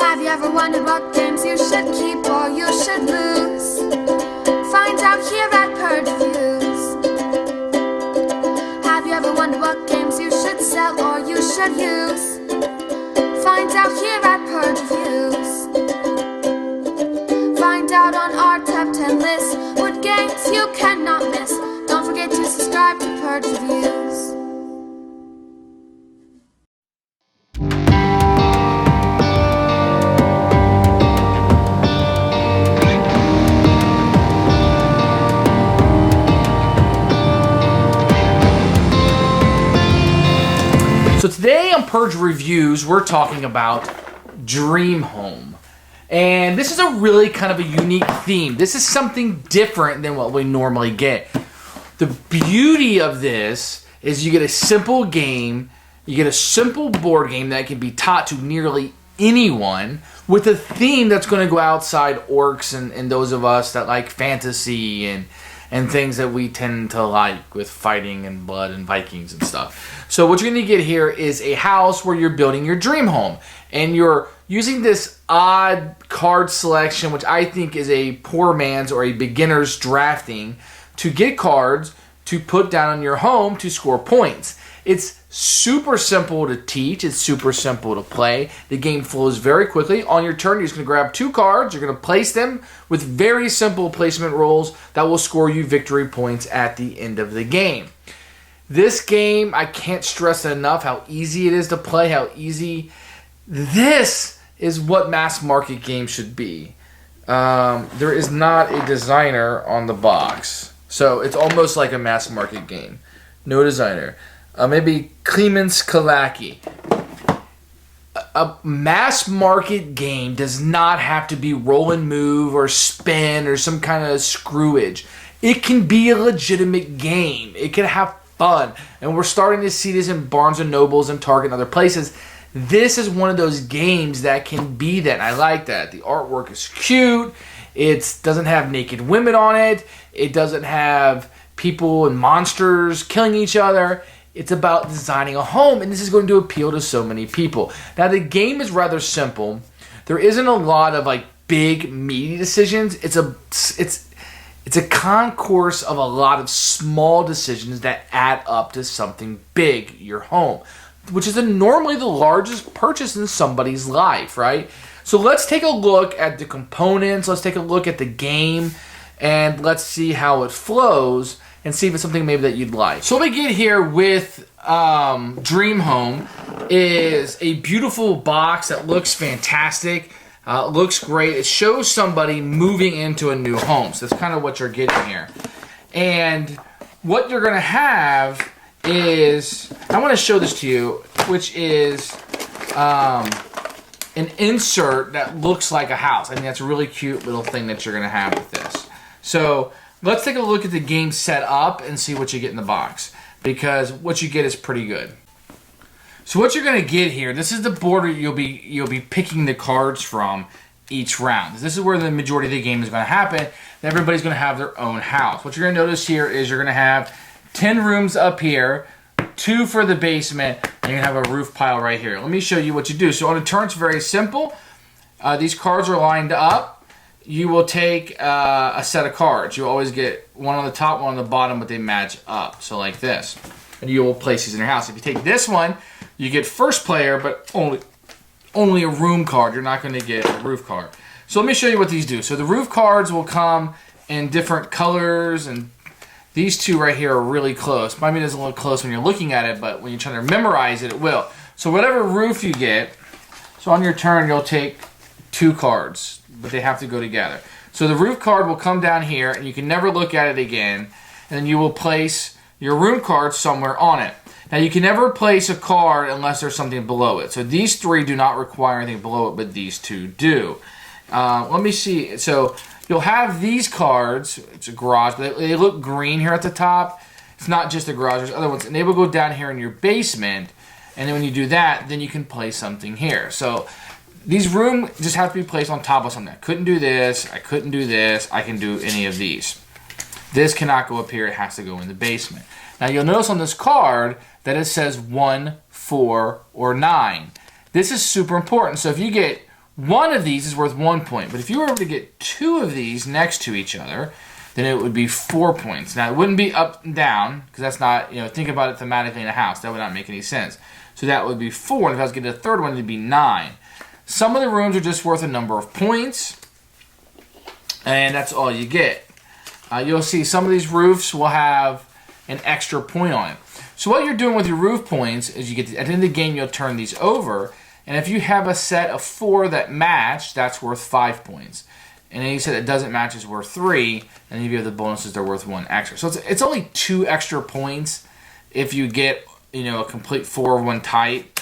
Have you ever wondered what games you should keep or you should lose? Find out here at Purge Reviews. Have you ever wondered what games you should sell or you should use? Find out here at Purge Reviews. Find out on our top 10 list what games you cannot miss. Don't forget to subscribe to Purge Reviews. So today on Purge Reviews, we're talking about Dream Home. And this is a really kind of a unique theme. This is something different than what we normally get. The beauty of this is you get a simple game, you get a simple board game that can be taught to nearly anyone with a theme that's going to go outside orcs and those of us that like fantasy and things that we tend to like with fighting and blood and Vikings and stuff. So what you're going to get here is a house where you're building your dream home. And you're using this odd card selection, which I think is a poor man's or a beginner's drafting, to get cards to put down on your home to score points. It's super simple to teach. It's super simple to play. The game flows very quickly. On your turn, you're just going to grab two cards. You're going to place them with very simple placement rules that will score you victory points at the end of the game. This game, I can't stress enough how easy it is to play, how easy. This is what mass market games should be. There is not a designer on the box. So it's almost like a mass market game. No designer. Maybe Clemens Kalaki. A mass market game does not have to be roll and move or spin or some kind of screwage. It can be a legitimate game. It can have fun. And we're starting to see this in Barnes & Nobles and Target and other places. This is one of those games that can be that. And I like that. The artwork is cute. It doesn't have naked women on it. It doesn't have people and monsters killing each other. It's about designing a home, and this is going to appeal to so many people. Now, the game is rather simple. There isn't a lot of like big, meaty decisions. It's a concourse of a lot of small decisions that add up to something big, your home, which is normally the largest purchase in somebody's life, right? So let's take a look at the components. Let's take a look at the game, and let's see how it flows and see if it's something maybe that you'd like. So what we get here with Dream Home is a beautiful box that looks fantastic. Looks great. It shows somebody moving into a new home. So that's kind of what you're getting here. And what you're going to have is, I want to show this to you, which is an insert that looks like a house. I think that's a really cute little thing that you're going to have with this. So let's take a look at the game set up and see what you get in the box, because what you get is pretty good. So what you're going to get here, this is the border you'll be picking the cards from each round. This is where the majority of the game is going to happen. Everybody's going to have their own house. What you're going to notice here is you're going to have 10 rooms up here, 2 for the basement, and you're going to have a roof pile right here. Let me show you what you do. So on a turn, it's very simple. These cards are lined up. You will take a set of cards. You always get one on the top, one on the bottom, but they match up. So like this. And you will place these in your house. If you take this one, you get first player, but only a room card. You're not going to get a roof card. So let me show you what these do. So the roof cards will come in different colors, and these two right here are really close. Maybe it doesn't look close when you're looking at it, but when you're trying to memorize it, it will. So whatever roof you get, so on your turn, you'll take 2 cards, but they have to go together. So the roof card will come down here, and you can never look at it again. And then you will place your room card somewhere on it. Now you can never place a card unless there's something below it. So these 3 do not require anything below it, but these 2 do. Let me see. So you'll have these cards. It's a garage, but they look green here at the top. It's not just a garage. There's other ones, and they will go down here in your basement. And then when you do that, then you can place something here. So these rooms just have to be placed on top of something. I couldn't do this. I couldn't do this. I can do any of these. This cannot go up here. It has to go in the basement. Now you'll notice on this card that it says 1, 4, or 9. This is super important. So if you get One of these is worth 1 point, but if you were able to get 2 of these next to each other, then it would be 4 points. Now, it wouldn't be up and down, because that's not, think about it thematically in a house. That would not make any sense. So that would be 4, and if I was getting a third one, it'd be 9. Some of the rooms are just worth a number of points, and that's all you get. You'll see some of these roofs will have an extra point on it. So what you're doing with your roof points is at the end of the game, you'll turn these over, and if you have a set of 4 that match, that's worth 5 points. And any set that doesn't match is worth 3, and if you have the bonuses, they're worth 1 extra. So it's only 2 extra points if you get a complete 4 of one type.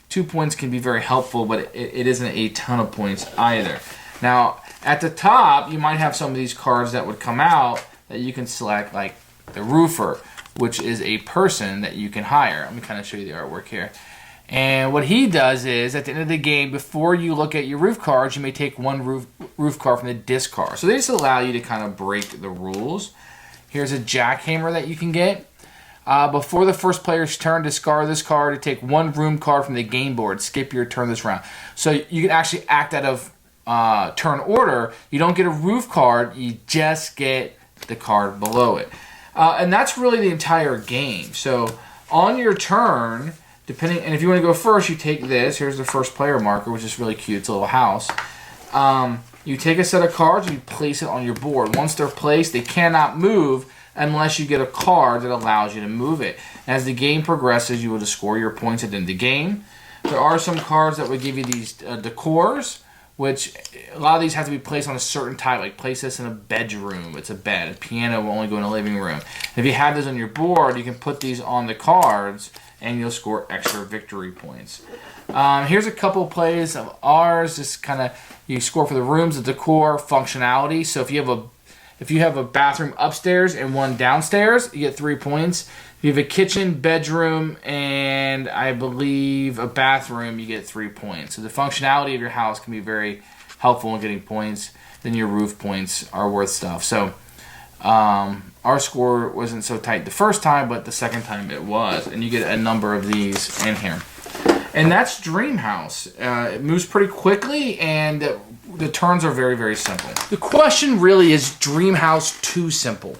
2 points can be very helpful, but it isn't a ton of points either. Now, at the top, you might have some of these cards that would come out that you can select, like the roofer, which is a person that you can hire. Let me kind of show you the artwork here. And what he does is, at the end of the game, before you look at your roof cards, you may take one roof card from the discard. So they just allow you to kind of break the rules. Here's a jackhammer that you can get. Before the first player's turn, discard this card to take 1 room card from the game board. Skip your turn this round. So you can actually act out of turn order. You don't get a roof card, you just get the card below it. And that's really the entire game. So on your turn, and if you want to go first, you take this. Here's the first player marker, which is really cute. It's a little house. You take a set of cards and you place it on your board. Once they're placed, they cannot move unless you get a card that allows you to move it. As the game progresses, you will just score your points at the end of the game. There are some cards that would give you these decors, which a lot of these have to be placed on a certain type, like place this in a bedroom. It's a bed. A piano will only go in a living room. If you have this on your board, you can put these on the cards, and you'll score extra victory points. Here's a couple plays of ours. Just kind of, you score for the rooms, the decor, functionality. So if you have a bathroom upstairs and one downstairs, you get 3 points. If you have a kitchen, bedroom, and I believe a bathroom, you get 3 points. So the functionality of your house can be very helpful in getting points. Then your roof points are worth stuff. So our score wasn't so tight the first time, but the second time it was. And you get a number of these in here. And that's Dream House. It moves pretty quickly, and the turns are very, very simple. The question really is Dream House too simple?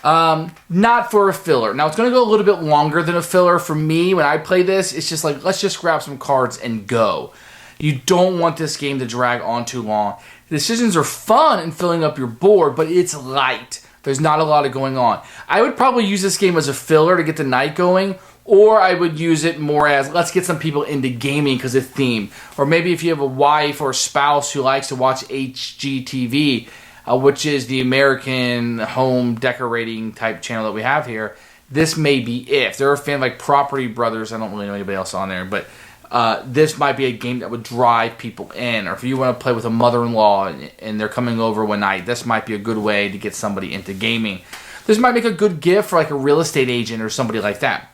Not for a filler. Now, it's going to go a little bit longer than a filler for me. When I play this, it's just like, let's just grab some cards and go. You don't want this game to drag on too long. The decisions are fun in filling up your board, but it's light. There's not a lot of going on. I would probably use this game as a filler to get the night going, or I would use it more as, let's get some people into gaming because it's themed. Or maybe if you have a wife or a spouse who likes to watch HGTV, which is the American home decorating type channel that we have here, this may be it. If they're a fan like Property Brothers, I don't really know anybody else on there, but this might be a game that would drive people in. Or if you want to play with a mother-in-law and they're coming over one night, this might be a good way to get somebody into gaming. This might make a good gift for like a real estate agent or somebody like that.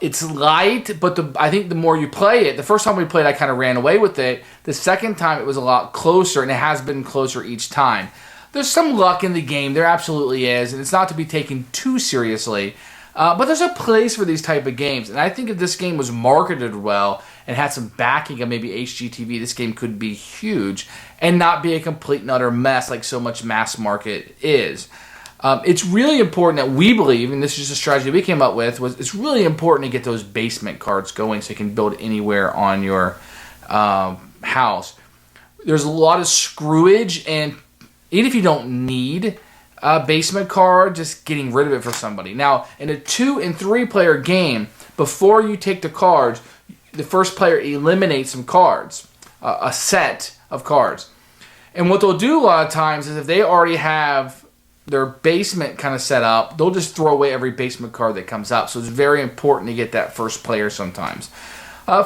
It's light, but I think the more you play it, the first time we played, I kind of ran away with it. The second time, it was a lot closer, and it has been closer each time. There's some luck in the game. There absolutely is, and it's not to be taken too seriously. But there's a place for these type of games, and I think if this game was marketed well and had some backing of maybe HGTV, this game could be huge and not be a complete and utter mess like so much mass market is. It's really important that we believe, and this is a strategy we came up with, was it's really important to get those basement cards going so you can build anywhere on your house. There's a lot of screwage, and even if you don't need a basement card, just getting rid of it for somebody. Now, in a 2 and 3 player game, before you take the cards, the first player eliminates some cards, a set of cards. And what they'll do a lot of times is if they already have their basement kind of set up, they'll just throw away every basement card that comes up. So it's very important to get that first player sometimes.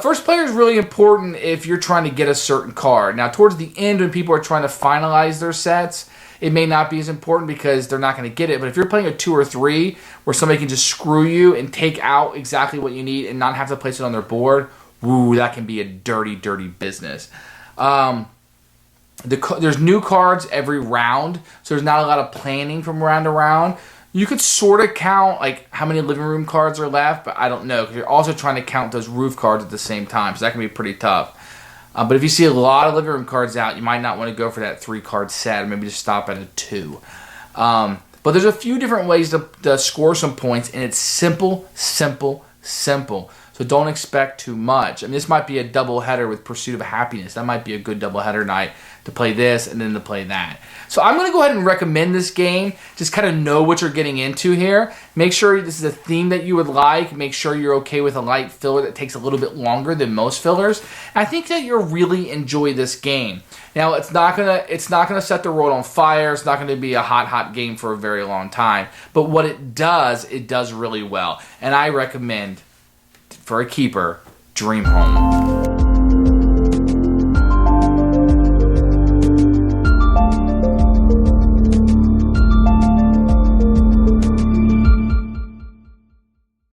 First player is really important if you're trying to get a certain card. Now, towards the end, when people are trying to finalize their sets, it may not be as important because they're not going to get it. But if you're playing a 2 or 3 where somebody can just screw you and take out exactly what you need and not have to place it on their board, woo, that can be a dirty, dirty business. There's new cards every round, so there's not a lot of planning from round to round. You could sort of count like how many living room cards are left, but I don't know because you're also trying to count those roof cards at the same time, so that can be pretty tough. But if you see a lot of living room cards out, you might not want to go for that 3-card set, or maybe just stop at a 2. But there's a few different ways to score some points, and it's simple, simple, simple. So don't expect too much. I mean, this might be a double header with Pursuit of Happiness. That might be a good double header night to play this and then to play that. So I'm going to go ahead and recommend this game. Just kind of know what you're getting into here. Make sure this is a theme that you would like. Make sure you're okay with a light filler that takes a little bit longer than most fillers. And I think that you'll really enjoy this game. Now, it's not gonna set the world on fire. It's not going to be a hot game for a very long time. But what it does really well. And I recommend, for a keeper, Dream Home.